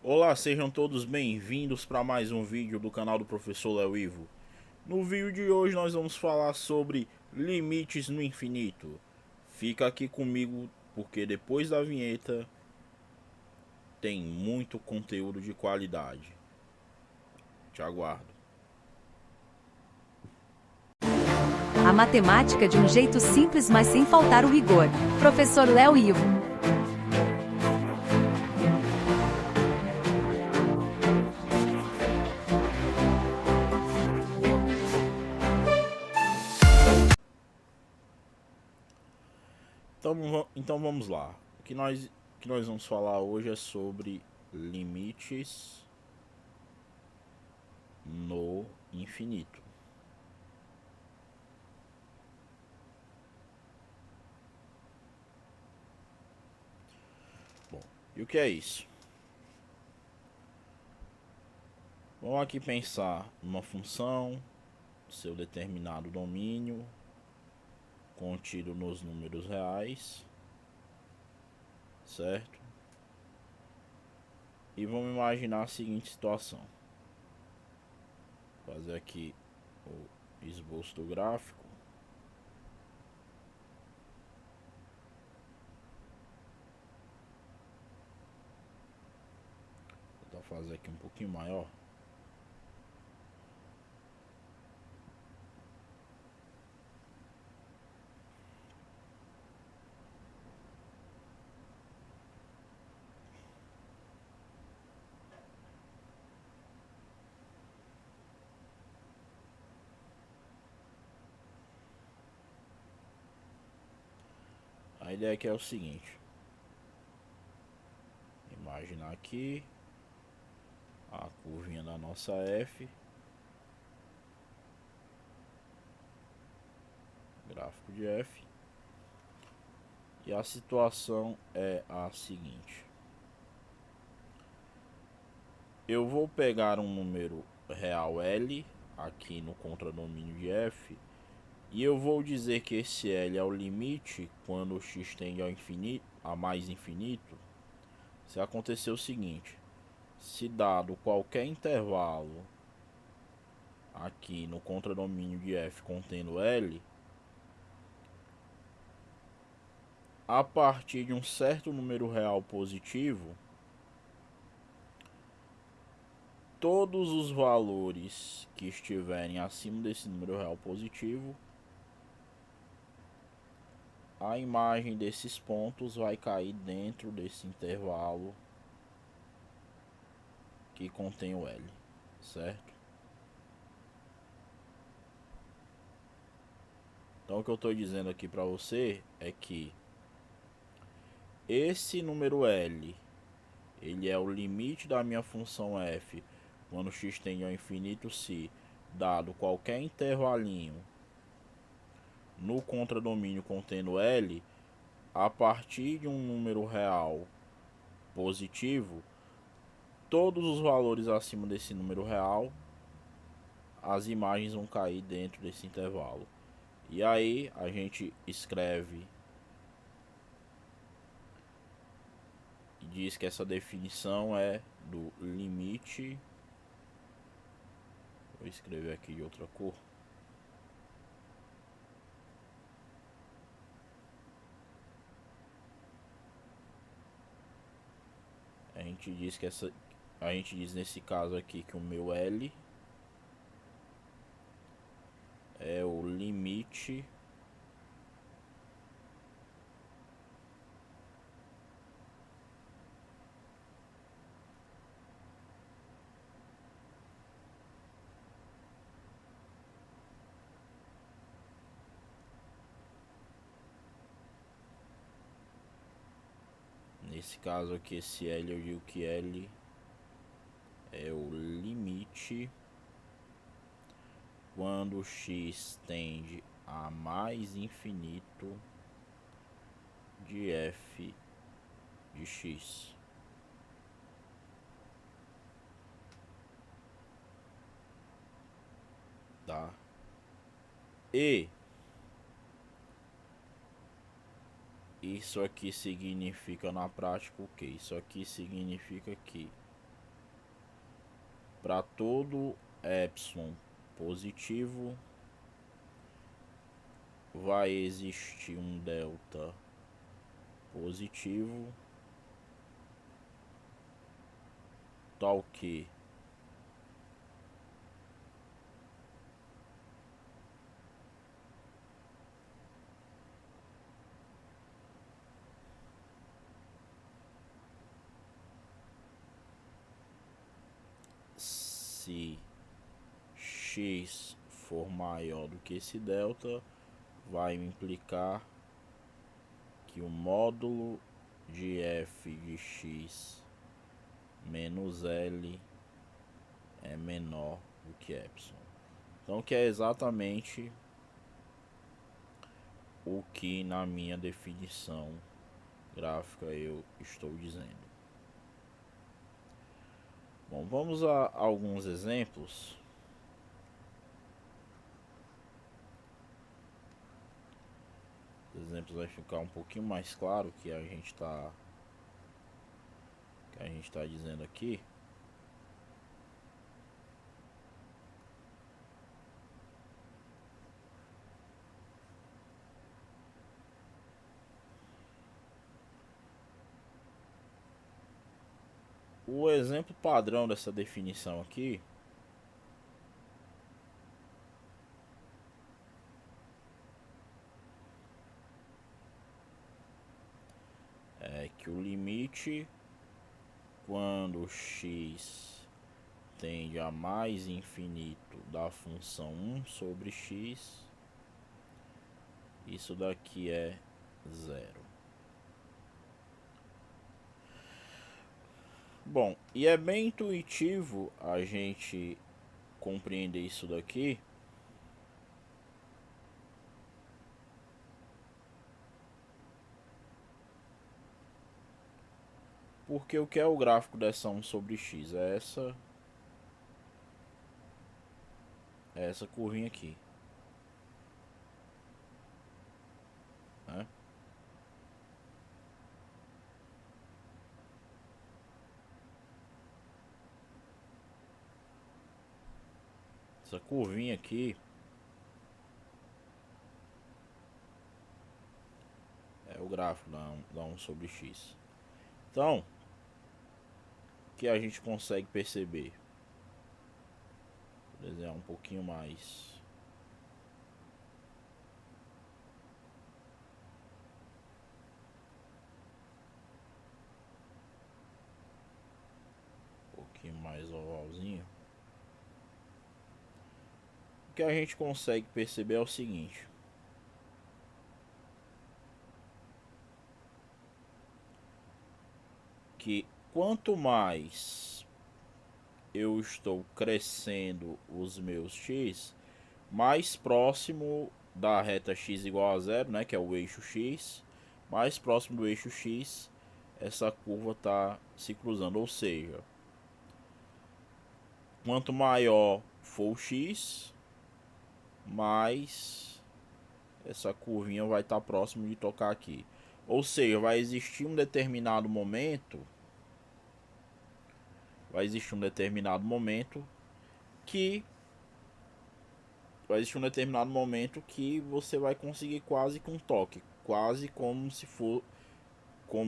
Olá, sejam todos bem-vindos para mais um vídeo do canal do Professor Léo Ivo. No vídeo de hoje nós vamos falar sobre limites no infinito. Fica aqui comigo porque depois da vinheta tem muito conteúdo de qualidade. Te aguardo. A matemática de um jeito simples, mas sem faltar o rigor. Professor Léo Ivo. Então vamos lá. O que nós vamos falar hoje é sobre limites no infinito. Bom, e o que é isso? Vamos aqui pensar numa função, seu determinado domínio, contido nos números reais, certo? E vamos imaginar a seguinte situação. Vou fazer aqui o esboço do gráfico. Vou fazer aqui um pouquinho maior. A ideia aqui é o seguinte. Imaginar aqui a curvinha da nossa F. Gráfico de F. E a situação é a seguinte. Eu vou pegar um número real L aqui no contradomínio de F. E eu vou dizer que esse L é o limite quando o x tende ao infinito, a mais infinito. Se acontecer o seguinte, se dado qualquer intervalo aqui no contradomínio de F contendo L, a partir de um certo número real positivo, todos os valores que estiverem acima desse número real positivo, a imagem desses pontos vai cair dentro desse intervalo que contém o L, certo? Então o que eu estou dizendo aqui para você é que esse número L, ele é o limite da minha função f quando x tende ao infinito se dado qualquer intervalinho no contradomínio contendo L, a partir de um número real positivo, todos os valores acima desse número real, as imagens vão cair dentro desse intervalo. E aí a gente escreve e diz que essa definição é do limite. Vou escrever aqui de outra cor. A gente diz nesse caso aqui que o meu L é o limite nesse caso aqui, esse L eu digo que L é o limite quando x tende a mais infinito de f de x. Tá? E isso aqui significa na prática o que? Isso aqui significa que para todo epsilon positivo vai existir um delta positivo, tal que se x for maior do que esse delta, vai implicar que o módulo de f de x menos L é menor do que epsilon. Então, que é exatamente o que na minha definição gráfica eu estou dizendo. Bom, vamos a alguns exemplos. Os exemplos vai ficar um pouquinho mais claro que a gente está dizendo aqui. O exemplo padrão dessa definição aqui é que o limite quando x tende a mais infinito da função 1 sobre x, isso daqui é zero. Bom, e é bem intuitivo a gente compreender isso daqui, porque o que é o gráfico dessa 1 sobre x? É essa curvinha aqui, né? Essa curvinha aqui é o gráfico da 1 sobre x. Então, o que a gente consegue perceber? Vou desenhar um pouquinho mais. Um pouquinho mais ovalzinho. O que a gente consegue perceber é o seguinte: que quanto mais eu estou crescendo os meus x, mais próximo da reta x igual a zero, né, que é o eixo x, mais próximo do eixo x, essa curva está se cruzando. Ou seja, quanto maior for o x, mais essa curvinha vai estar próximo de tocar aqui. Ou seja, vai existir um determinado momento que você vai conseguir quase com um toque, quase como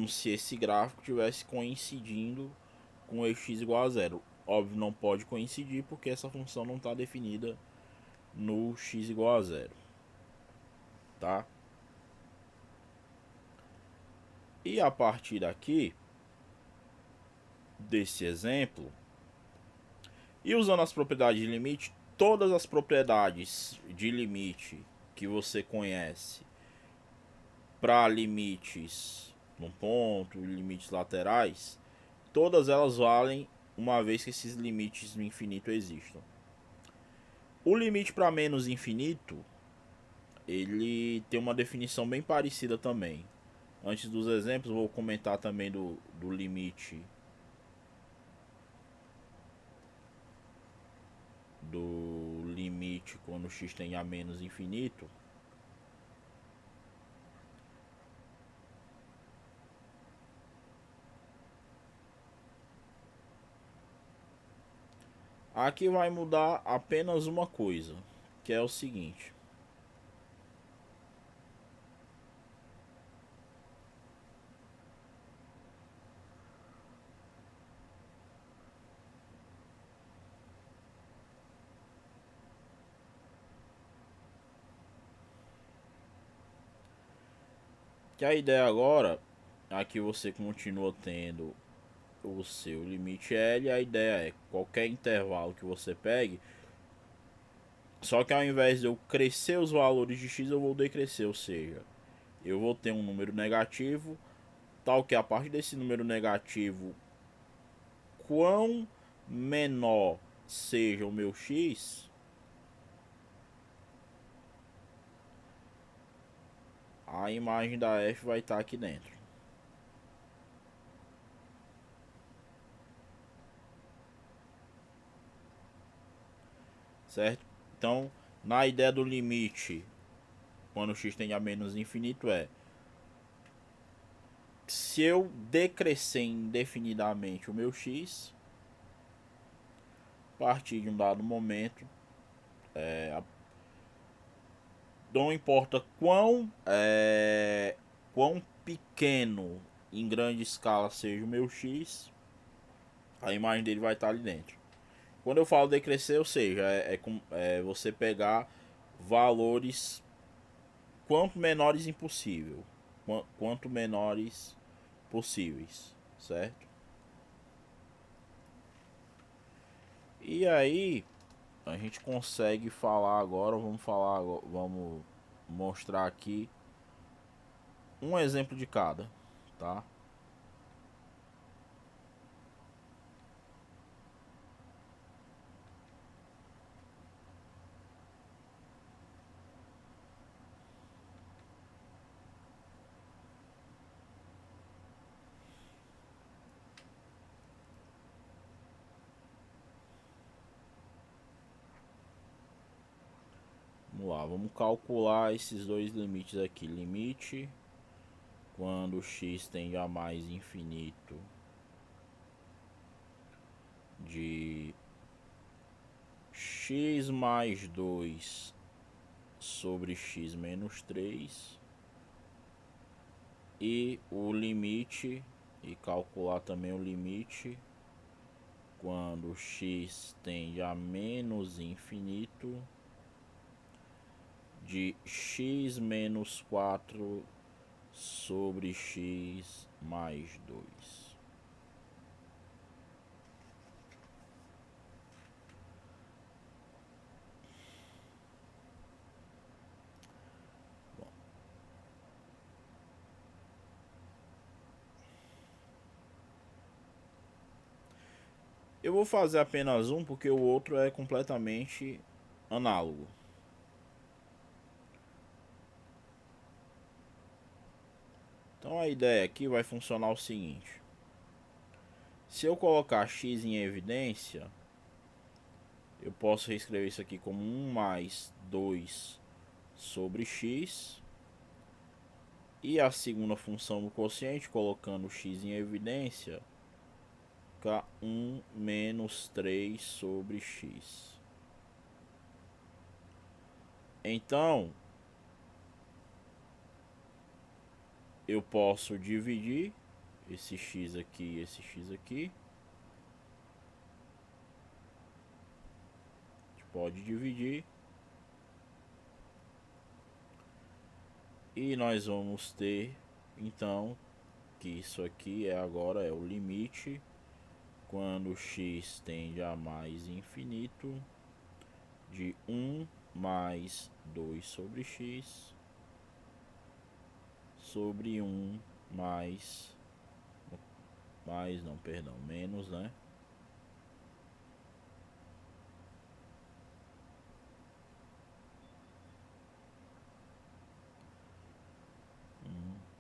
se esse gráfico tivesse coincidindo com o eixo x igual a zero. Óbvio, não pode coincidir porque essa função não está definida no x igual a zero, tá? E a partir daqui desse exemplo, e usando as propriedades de limite, todas as propriedades de limite que você conhece para limites no ponto, limites laterais, todas elas valem uma vez que esses limites no infinito existam. O limite para menos infinito, ele tem uma definição bem parecida também. Antes dos exemplos, vou comentar também do limite quando x tem a menos infinito. Aqui vai mudar apenas uma coisa, que é o seguinte. Que a ideia agora, aqui você continua tendo o seu limite L. A ideia é qualquer intervalo que você pegue, só que ao invés de eu crescer os valores de x, eu vou decrescer, ou seja, eu vou ter um número negativo, tal que a partir desse número negativo, quão menor seja o meu x, a imagem da f vai estar aqui dentro. Certo? Então, na ideia do limite, quando o x tende a menos infinito, é se eu decrescer indefinidamente o meu x, a partir de um dado momento, não importa quão pequeno em grande escala seja o meu x, a imagem dele vai estar ali dentro. Quando eu falo decrescer, ou seja, é você pegar valores quanto menores impossível, quanto menores possíveis, certo? E aí a gente consegue falar agora, vamos mostrar aqui um exemplo de cada, tá? Vamos lá, vamos calcular esses dois limites aqui. Limite quando x tende a mais infinito de x mais 2 sobre x menos 3, e o limite, e calcular também o limite quando x tende a menos infinito de x menos 4 sobre x mais 2. Eu vou fazer apenas um porque o outro é completamente análogo. Então a ideia aqui vai funcionar o seguinte: se eu colocar x em evidência, eu posso reescrever isso aqui como 1 mais 2 sobre x, e a segunda função do quociente, colocando x em evidência, fica 1 menos 3 sobre x. Então, eu posso dividir esse x aqui e esse x aqui. A gente pode dividir. E nós vamos ter, então, que isso aqui agora é o limite quando x tende a mais infinito de 1 mais 2 sobre x sobre 1 menos, né?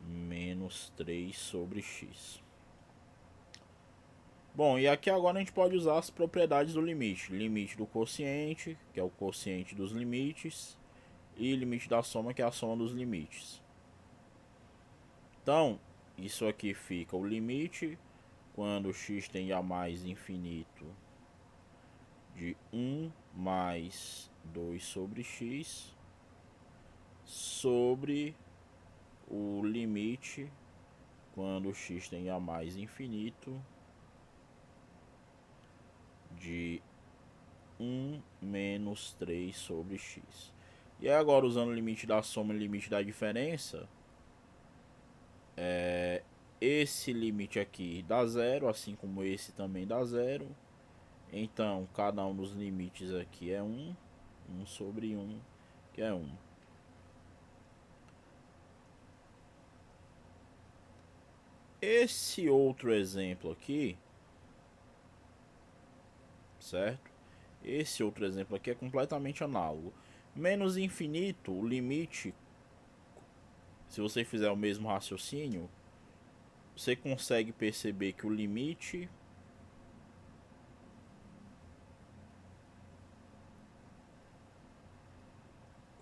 Menos 3 sobre x. Bom, e aqui agora a gente pode usar as propriedades do limite. Limite do quociente, que é o quociente dos limites, e limite da soma, que é a soma dos limites. Então, isso aqui fica o limite quando x tende a mais infinito de 1 mais 2 sobre x sobre o limite quando x tende a mais infinito de 1 menos 3 sobre x. E aí agora, usando o limite da soma e o limite da diferença, esse limite aqui dá zero, assim como esse também dá zero. Então, cada um dos limites aqui é 1 sobre 1, que é 1. Esse outro exemplo aqui, certo? Esse outro exemplo aqui é completamente análogo. Menos infinito, o limite, se você fizer o mesmo raciocínio, você consegue perceber que o limite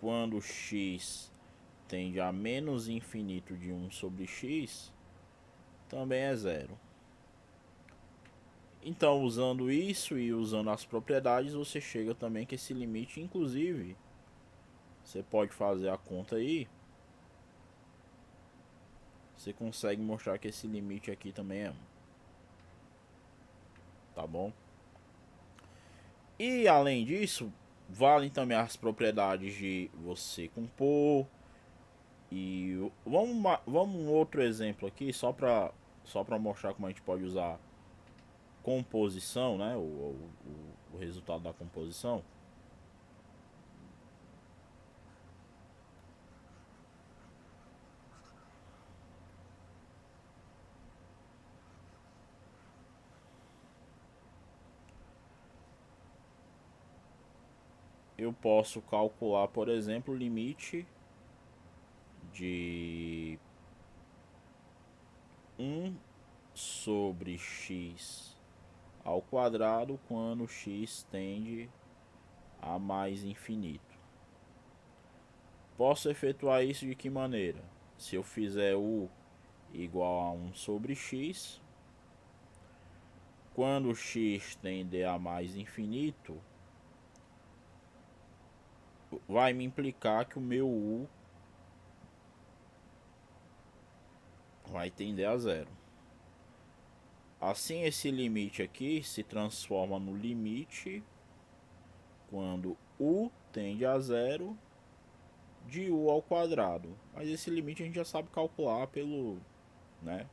quando x tende a menos infinito de 1 sobre x também é zero. Então, usando isso e usando as propriedades, você chega também que esse limite, inclusive, você pode fazer a conta aí, você consegue mostrar que esse limite aqui também é 1. Tá bom? E além disso, valem também as propriedades de você compor. E vamos um outro exemplo aqui, só para mostrar como a gente pode usar composição, né? O resultado da composição. Eu posso calcular, por exemplo, o limite de 1 sobre x ao quadrado quando x tende a mais infinito. Posso efetuar isso de que maneira? Se eu fizer u igual a 1 sobre x, quando x tende a mais infinito, vai me implicar que o meu u vai tender a zero. Assim, esse limite aqui se transforma no limite quando u tende a zero de u ao quadrado. Mas esse limite a gente já sabe calcular pelo, né?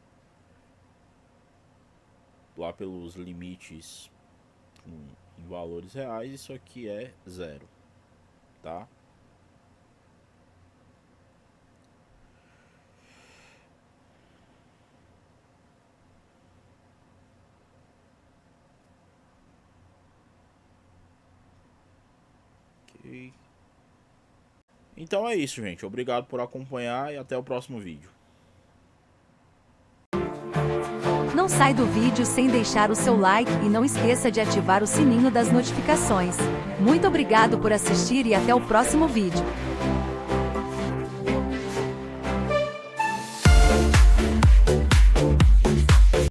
Lá pelos limites em valores reais, isso aqui é zero, tá? Ok. Então é isso, gente. Obrigado por acompanhar e até o próximo vídeo. Não sai do vídeo sem deixar o seu like e não esqueça de ativar o sininho das notificações. Muito obrigado por assistir e até o próximo vídeo.